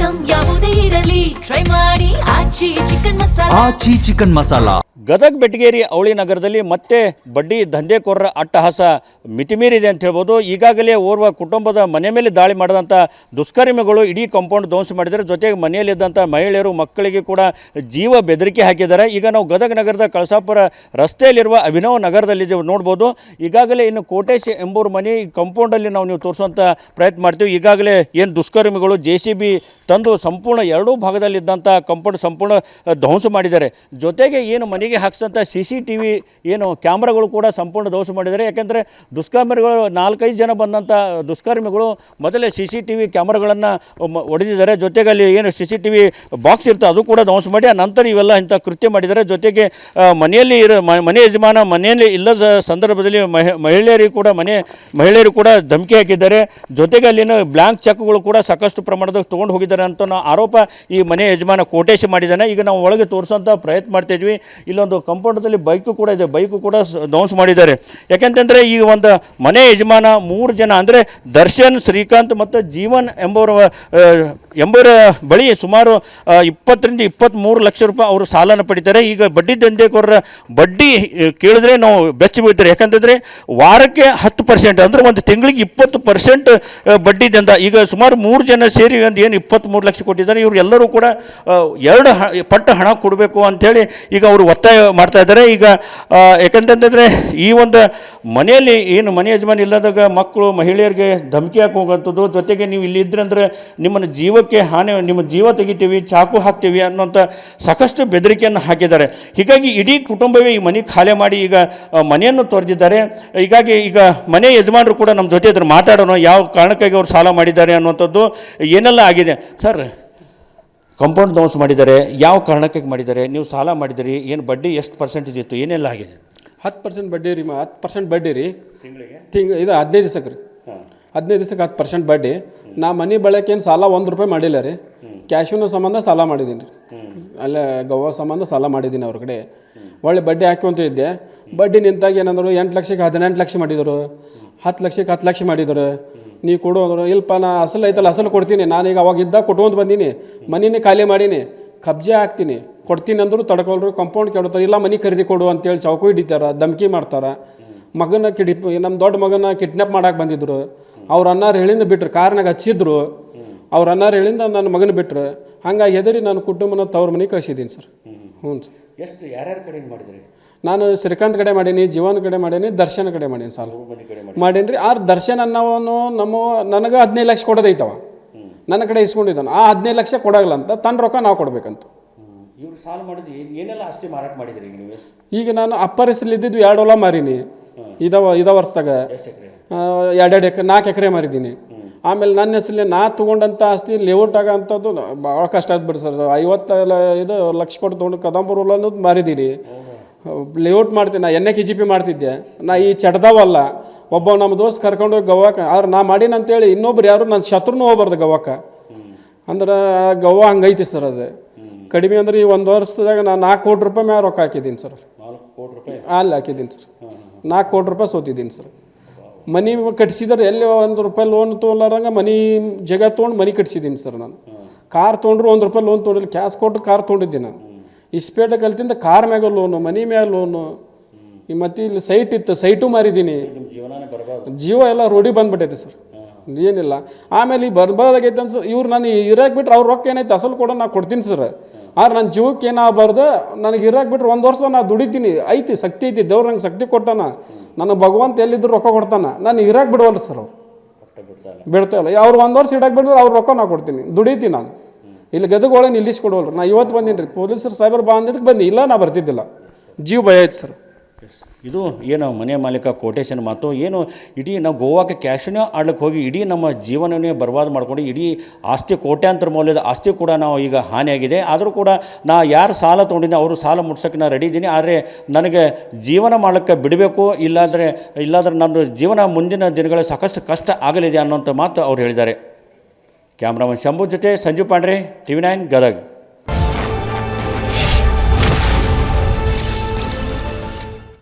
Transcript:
Item ಯಾವುದೇ ಇರಲಿ try ಮಾಡಿ ಆಚಿ ಚಿಕನ್ ಮಸಾಲಾ. ಗದಗ ಬೆಟಗೇರಿ ಅವಳಿ ನಗರದಲ್ಲಿ ಮತ್ತೆ ಬಡ್ಡಿ ದಂಧೆಕೋರರ ಅಟ್ಟಹಾಸ ಮಿತಿಮೀರಿದೆ ಅಂತ ಹೇಳ್ಬೋದು. ಈಗಾಗಲೇ ಓರ್ವ ಕುಟುಂಬದ ಮನೆ ಮೇಲೆ ದಾಳಿ ಮಾಡಿದಂಥ ದುಷ್ಕರ್ಮಿಗಳು ಇಡೀ ಕಾಂಪೌಂಡ್ ಧ್ವಂಸ ಮಾಡಿದ್ದಾರೆ. ಜೊತೆಗೆ ಮನೆಯಲ್ಲಿದ್ದಂಥ ಮಹಿಳೆಯರು ಮಕ್ಕಳಿಗೆ ಕೂಡ ಜೀವ ಬೆದರಿಕೆ ಹಾಕಿದ್ದಾರೆ. ಈಗ ನಾವು ಗದಗ ನಗರದ ಕಳಸಾಪುರ ರಸ್ತೆಯಲ್ಲಿರುವ ಅಭಿನವ ನಗರದಲ್ಲಿ ನೋಡ್ಬೋದು. ಈಗಾಗಲೇ ಇನ್ನು ಕೋಟೇಶ್ ಎಂಬೂರ ಮನೆ ಕಾಂಪೌಂಡಲ್ಲಿ ನೀವು ತೋರಿಸುವಂಥ ಪ್ರಯತ್ನ ಮಾಡ್ತೀವಿ. ಈಗಾಗಲೇ ಏನು ದುಷ್ಕರ್ಮಿಗಳು JCB ತಂದು ಸಂಪೂರ್ಣ ಎರಡೂ ಭಾಗದಲ್ಲಿದ್ದಂಥ ಕಾಂಪೌಂಡ್ ಸಂಪೂರ್ಣ ಧ್ವಂಸ ಮಾಡಿದ್ದಾರೆ. ಜೊತೆಗೆ ಏನು ಮನೆಗೆ ಹಾಕ್ಸಂಥ CCTV ಏನು ಕ್ಯಾಮ್ರಾಗಳು ಕೂಡ ಸಂಪೂರ್ಣ ಧ್ವಂಸ ಮಾಡಿದ್ದಾರೆ. ಯಾಕೆಂದರೆ ದುಷ್ಕರ್ಮಿಗಳು 4-5 ಜನ ಬಂದಂಥ ದುಷ್ಕರ್ಮಿಗಳು ಮೊದಲೇ CCTV ಕ್ಯಾಮ್ರಾಗಳನ್ನು ಹೊಡೆದಿದ್ದಾರೆ. ಜೊತೆಗೆ ಅಲ್ಲಿ ಏನು CCTV ಬಾಕ್ಸ್ ಇರ್ತದೆ ಅದು ಕೂಡ ಧ್ವಂಸ ಮಾಡಿ ನಂತರ ಇವೆಲ್ಲ ಇಂಥ ಕೃತ್ಯ ಮಾಡಿದ್ದಾರೆ. ಜೊತೆಗೆ ಮನೆಯಲ್ಲಿ ಮನೆ ಯಜಮಾನ ಮನೆಯಲ್ಲಿ ಇಲ್ಲದ ಸಂದರ್ಭದಲ್ಲಿ ಮಹಿಳೆಯರು ಕೂಡ ಧಮಕಿ ಹಾಕಿದ್ದಾರೆ. ಜೊತೆಗೆ ಅಲ್ಲಿನ ಬ್ಲ್ಯಾಂಕ್ ಚೆಕ್ಗಳು ಕೂಡ ಸಾಕಷ್ಟು ಪ್ರಮಾಣದಾಗ ತೊಗೊಂಡು ಹೋಗಿದ್ದಾರೆ ಅಂತ ಆರೋಪ ಈ ಮನೆ ಯಜಮಾನ ಕೋಟೇಶ್ ಮಾಡಿದ್ದಾನೆ. ಈಗ ನಾವು ಒಳಗೆ ತೋರಿಸೋಂಥ ಪ್ರಯತ್ನ ಮಾಡ್ತಾಯಿದ್ವಿ. ಇಲ್ಲೊಂದು ಕಾಂಪೌಂಡದಲ್ಲಿ ಬೈಕು ಕೂಡ ಇದೆ, ಬೈಕು ಕೂಡ ಧ್ವಂಸ ಮಾಡಿದ್ದಾರೆ. ಯಾಕೆಂತಂದರೆ ಈ ಒಂದು ಮನೆ ಯಜಮಾನ 3 ಜನ ಅಂದರೆ ದರ್ಶನ್, ಶ್ರೀಕಾಂತ್ ಮತ್ತು ಜೀವನ್ ಎಂಬುವರ ಬಳಿ ಸುಮಾರು 20-23 ಲಕ್ಷ ರೂಪಾಯಿ ಅವರು ಸಾಲನ ಪಡಿತಾರೆ. ಈಗ ಬಡ್ಡಿ ದಂಧೆಕೋರರ ಬಡ್ಡಿ ಕೇಳಿದ್ರೆ ನಾವು ಬೆಚ್ಚಿ ಬೀಳ್ತಾರೆ. ಯಾಕಂತಂದರೆ ವಾರಕ್ಕೆ 10% ಅಂದರೆ ಒಂದು ತಿಂಗಳಿಗೆ 20% ಬಡ್ಡಿ ದಂಧ. ಈಗ ಸುಮಾರು 3 ಜನ ಸೇರಿ ಒಂದು ಏನು 23 ಲಕ್ಷ ಕೊಟ್ಟಿದ್ದಾರೆ. ಇವರು ಎಲ್ಲರೂ ಕೂಡ 2 ಪಟ್ಟು ಹಣ ಕೊಡಬೇಕು ಅಂಥೇಳಿ ಈಗ ಅವರು ಒತ್ತಾಯ ಮಾಡ್ತಾ ಇದ್ದಾರೆ. ಈಗ ಯಾಕಂತಂದರೆ ಈ ಒಂದು ಮನೆಯಲ್ಲಿ ಏನು ಮನೆ ಯಜಮಾನ ಇಲ್ಲದಾಗ ಮಕ್ಕಳು ಮಹಿಳೆಯರಿಗೆ ಧಮಕಿ ಹಾಕಿ ಹೋಗುವಂಥದ್ದು, ಜೊತೆಗೆ ನೀವು ಇಲ್ಲಿ ಇದ್ರೆ ಅಂದರೆ ನಿಮ್ಮನ್ನು ಜೀವಕ್ಕೆ ಹಾನಿ, ನಿಮ್ಮ ಜೀವ ತೆಗಿತೀವಿ, ಚಾಕು ಹಾಕ್ತೀವಿ ಅನ್ನೋಂಥ ಸಾಕಷ್ಟು ಬೆದರಿಕೆಯನ್ನು ಹಾಕಿದ್ದಾರೆ. ಹೀಗಾಗಿ ಇಡೀ ಕುಟುಂಬವೇ ಈ ಮನೆ ಖಾಲಿ ಮಾಡಿ ಈಗ ಮನೆಯನ್ನು ತೊರೆದಿದ್ದಾರೆ. ಹೀಗಾಗಿ ಈಗ ಮನೆ ಯಜಮಾನರು ಕೂಡ ನಮ್ಮ ಜೊತೆ ಇದ್ರೆ ಮಾತಾಡೋಣ, ಯಾವ ಕಾರಣಕ್ಕಾಗಿ ಅವರು ಸಾಲ ಮಾಡಿದ್ದಾರೆ ಅನ್ನುವಂಥದ್ದು ಏನೆಲ್ಲ ಆಗಿದೆ. ಸರ್, ಕಾಂಪೌಂಡ್ ಧ್ವಂಸ ಮಾಡಿದ್ದಾರೆ, ಯಾವ ಕಾರಣಕ್ಕಾಗಿ ಮಾಡಿದ್ದಾರೆ, ನೀವು ಸಾಲ ಮಾಡಿದಿರಿ, ಏನು ಬಡ್ಡಿ ಎಷ್ಟು ಪರ್ಸೆಂಟೇಜ್ ಇತ್ತು, ಏನೆಲ್ಲ ಆಗಿದೆ? 10% ಬಡ್ಡಿ ರೀ, 10% ಬಡ್ಡಿ ರೀ ತಿಂಗಳಿಗೆ. ಇದು 15 ದಿವಸಕ್ಕೆ ರೀ, 15 ದಿವಸಕ್ಕೆ 10% ಬಡ್ಡಿ. ನಾ ಮನೆ ಬಳಕೇನು ಸಾಲ 1 ರೂಪಾಯಿ ಮಾಡಿಲ್ಲ ರೀ, ಕ್ಯಾಶಿನ ಸಂಬಂಧ ಸಾಲ ಮಾಡಿದ್ದೀನಿ ರೀ. ಅಲ್ಲೇ ಗೋವಾ ಸಂಬಂಧ ಸಾಲ ಮಾಡಿದ್ದೀನಿ ಅವ್ರ ಕಡೆ. ಒಳ್ಳೆ ಬಡ್ಡಿ ಹಾಕ್ಕೊಂತ ಇದ್ದೆ. ಬಡ್ಡಿ ನಿಂತಾಗ ಏನಂದ್ರು 8 ಲಕ್ಷಕ್ಕೆ 18 ಲಕ್ಷ ಮಾಡಿದರು, 10 ಲಕ್ಷಕ್ಕೆ 10 ಲಕ್ಷ ಮಾಡಿದರು. ನೀ ಕೊಡು ಅಂದರು. ಇಲ್ಪ ನಾ ಅಸಲು ಐತಲ್ಲ ಅಸಲು ಕೊಡ್ತೀನಿ, ನಾನೀಗ ಅವಾಗ ಇದ್ದಾಗ ಕೊಟ್ಕೊಂತ ಬಂದೀನಿ, ಮನಿನೇ ಖಾಲಿ ಮಾಡೀನಿ, ಕಬ್ಜೆ ಹಾಕ್ತೀನಿ, ಕೊಡ್ತೀನಿ ಅಂದರು ತಡ್ಕೊಳ್ರು. ಕಾಂಪೌಂಡ್ ಕೆಡ್ತಾರೆ, ಇಲ್ಲ ಮನೆ ಖರೀದಿ ಕೊಡು ಅಂತೇಳಿ ಚೌಕು ಹಿಡಿತಾರೆ, ಧಮಕಿ ಮಾಡ್ತಾರೆ. ಮಗನ ನಮ್ಮ ದೊಡ್ಡ ಮಗನ ಕಿಡ್ನಾಪ್ ಮಾಡಕ್ಕೆ ಬಂದಿದ್ರು. ಅವ್ರ ಅನ್ನಾರು ಹೇಳಿಂದ ಬಿಟ್ರು, ಕಾರ್ನಾಗ ಹಚ್ಚಿದ್ರು. ಅವ್ರ ಅನ್ನಾರು ಹೇಳಿಂದ ನನ್ನ ಮಗನ ಬಿಟ್ರು. ಹಂಗಾಗಿ ಹೆದರಿ ನಾನು ಕುಟುಂಬನ ತವ್ರ ಮನೆಗೆ ಕಳಿಸಿದ್ದೀನಿ ಸರ್. ಹ್ಞೂ ಸರ್. ಎಷ್ಟು ಯಾರ್ಯಾರ ಕಡೆ ಮಾಡಿದ್ರಿ? ನಾನು ಶ್ರೀಕಾಂತ್ ಕಡೆ ಮಾಡೀನಿ, ಜೀವನ್ ಕಡೆ ಮಾಡೀನಿ, ದರ್ಶನ್ ಕಡೆ ಮಾಡೀನಿ ಸಾಲ ಮಾಡೀನಿ ರೀ. ಆರು ದರ್ಶನ್ ಅನ್ನೋನು ನನಗೆ 15 ಲಕ್ಷ ಕೊಡೋದೈತವ, ನನ್ನ ಕಡೆ ಇಸ್ಕೊಂಡಿದ್ದಾನೆ. ಆ 15 ಲಕ್ಷ ಕೊಡೋಲ್ಲ ಅಂತ ತನ್ನ ರೊಕ್ಕ ನಾವು ಕೊಡ್ಬೇಕಂತ. ಇವ್ರು ಸಾಲ ಮಾಡಿದ್ವಿ, ಏನೆಲ್ಲ ಆಸ್ತಿ ಮಾರಾಟ ಮಾಡಿದ್ರಿ ನೀವು? ಈಗ ನಾನು ಅಪ್ಪರ್ ಹೆಸರಲ್ಲಿ ಇದ್ದಿದ್ದು 2 ಹೊಲ ಮಾರೀನಿ. ಇದ ವರ್ಷದಾಗ 2 ಎಕರೆ 4 ಎಕರೆ ಮಾರಿದ್ದೀನಿ. ಆಮೇಲೆ ನನ್ನ ಹೆಸರಲ್ಲಿ ನಾ ತೊಗೊಂಡಂಥ ಆಸ್ತಿ ಲೇಔಟ್ ಆಗಂಥದ್ದು ಭಾಳ ಕಷ್ಟ ಆಗ್ಬಿಡ್ತು ಸರ್. 50 ಲಕ್ಷ ಕೊಟ್ಟು ತೊಗೊಂಡು ಕದಂಬೂರು ಹೊಲ ಅನ್ನೋದು ಮಾರಿದ್ದೀನಿ. ಲೇಔಟ್ ಮಾಡ್ತೀನಿ, ನಾ NKGP ಮಾಡ್ತಿದ್ದೆ. ನಾ ಈ ಚಡ್ದಾವಲ್ಲ, ಒಬ್ಬ ನಮ್ಮ ದೋಸ್ತ್ ಕರ್ಕೊಂಡೋಗಿ ಗೋವಾಕ್ಕೆ. ಆದ್ರೆ ನಾ ಮಾಡೀನಿ ಅಂತೇಳಿ ಇನ್ನೊಬ್ರು ಯಾರು ನನ್ನ ಶತ್ರುನೂ ಹೋಗ್ಬಾರ್ದು ಗೋವಾಕ್ಕೆ. ಅಂದ್ರೆ ಗೋವಾ ಹಂಗೈತಿ ಸರ್. ಅದು ಕಡಿಮೆ ಅಂದ್ರೆ ಈ 1 ವರ್ಷದಾಗ ನಾನು 4 ಕೋಟಿ ರೂಪಾಯಿ ಮ್ಯಾಲೆ ರೊಕ್ಕ ಹಾಕಿದ್ದೀನಿ ಸರ್. 4 ಕೋಟಿ ರೂಪಾಯಿ ಅಲ್ಲಿ ಹಾಕಿದ್ದೀನಿ ಸರ್. 4 ಕೋಟಿ ರೂಪಾಯಿ ಸೋತಿದ್ದೀನಿ ಸರ್. ಮನೆ ಕಟ್ಸಿದ್ರೆ ಎಲ್ಲಿ 1 ರೂಪಾಯಿ ಲೋನ್ ತೊಗೊಲಾರಂಗೆ ಮನೆ ಜಾಗ ತೊಗೊಂಡು ಮನೆ ಕಟ್ಸಿದ್ದೀನಿ ಸರ್. ನಾನು ಕಾರ್ ತೊಗೊಂಡ್ರು 1 ರೂಪಾಯಿ ಲೋನ್ ತೊಗೊಂಡಿಲ್ಲ, ಕ್ಯಾಶ್ ಕೊಟ್ಟು ಕಾರ್ ತೊಗೊಂಡಿದ್ದೀನಿ ನಾನು. ಇಸ್ಪೇಟೆ ಕಲ್ತಿಂದ ಕಾರ್ ಮ್ಯಾಗ ಲೋನು, ಮನೆ ಮ್ಯಾಗ ಲೋನು. ಮತ್ತು ಇಲ್ಲಿ ಸೈಟ್ ಇತ್ತು, ಸೈಟು ಮಾರಿದ್ದೀನಿ. ಜೀವ ಎಲ್ಲ ರೋಡಿಗೆ ಬಂದ್ಬಿಟ್ಟೈತೆ ಸರ್, ಏನಿಲ್ಲ. ಆಮೇಲೆ ಈ ಬರ್ಬಾರ್ದಾಗೈತೆ ಅನ್ಸ ಇವ್ರು ನಾನು ಇರಾಕ್ ಬಿಟ್ರೆ ಅವ್ರ ರೊಕ್ಕ ಏನೈತೆ ಅಸಲು ಕೊಡೋ ನಾ ಕೊಡ್ತೀನಿ ಸರ್. ಆದ್ರೆ ನನ್ನ ಜೀವಕ್ಕೆ ಏನಾಗಬಾರ್ದು, ನನಗೆ ಇರಾಕ್ ಬಿಟ್ರೆ 1 ವರ್ಷ ನಾ ದುಡಿತೀನಿ, ಐತಿ ಶಕ್ತಿ ಐತಿ, ದೇವ್ರು ನಂಗೆ ಶಕ್ತಿ ಕೊಟ್ಟಾನ. ನನಗೆ ಭಗವಂತ ಎಲ್ಲಿದ್ರು ರೊಕ್ಕ ಕೊಡ್ತಾನೆ. ನಾನು ಇರಾಕ್ ಬಿಡವಲ್ಲ ಸರ್, ಅವ್ರು ಬಿಡ್ತಾ ಇಲ್ಲ. ಅವ್ರು 1 ವರ್ಷ ಇಡಕ್ಕೆ ಬಿಡಿದ್ರೆ ಅವ್ರ ರೊಕ್ಕ ನಾ ಕೊಡ್ತೀನಿ, ದುಡಿತೀನಿ ನಾನು. ಇಲ್ಲಿ ಗದಗ ಒಳಗೆ ನಿಲ್ಲಿಸ್ಕೊಡೋಲ್ರಿ. ನಾ ಇವತ್ತು ಬಂದೀನಿ ರೀ, ಪೊಲೀಸರು ಸೈಬರ್ ಬಾ ಅಂದಿದ್ದಕ್ಕೆ ಬಂದು, ಇಲ್ಲ ನಾ ಬರ್ತಿದ್ದಿಲ್ಲ, ಜೀವ ಭಯ ಆಯ್ತು ಸರ್. ಇದು ಏನು ಮನೆ ಮಾಲೀಕ ಕೋಟೇಶನ್ ಮಾತು. ಏನು ಇಡೀ ನಾವು ಗೋವಾಕ್ಕೆ ಕ್ಯಾಶನೇ ಆಡ್ಲಿಕ್ಕೆ ಹೋಗಿ ಇಡೀ ನಮ್ಮ ಜೀವನವೇ ಬರ್ಬಾದ್ ಮಾಡ್ಕೊಂಡು ಇಡೀ ಆಸ್ತಿ ಕೋಟ್ಯಾಂತರ ಮೌಲ್ಯದ ಆಸ್ತಿ ಕೂಡ ನಾವು ಈಗ ಹಾನಿಯಾಗಿದೆ. ಆದರೂ ಕೂಡ ನಾ ಯಾರು ಸಾಲ ತೊಗೊಂಡಿದ್ದೆ ಅವರು ಸಾಲ ಮುಟ್ಸೋಕ್ಕೆ ನಾನು ರೆಡಿ ಇದ್ದೀನಿ. ಆದರೆ ನನಗೆ ಜೀವನ ಮಾಡೋಕ್ಕೆ ಬಿಡಬೇಕು, ಇಲ್ಲಾಂದರೆ ನನ್ನ ಜೀವನ ಮುಂದಿನ ದಿನಗಳ ಸಾಕಷ್ಟು ಕಷ್ಟ ಆಗಲಿದೆ ಅನ್ನೋಂಥ ಮಾತು ಅವ್ರು ಹೇಳಿದ್ದಾರೆ. ಕ್ಯಾಮ್ರಾಮನ್ ಶಂಭು ಜೊತೆ ಸಂಜೀವ್ ಪಾಂಡ್ರೆ, TV9 ಗದಗ.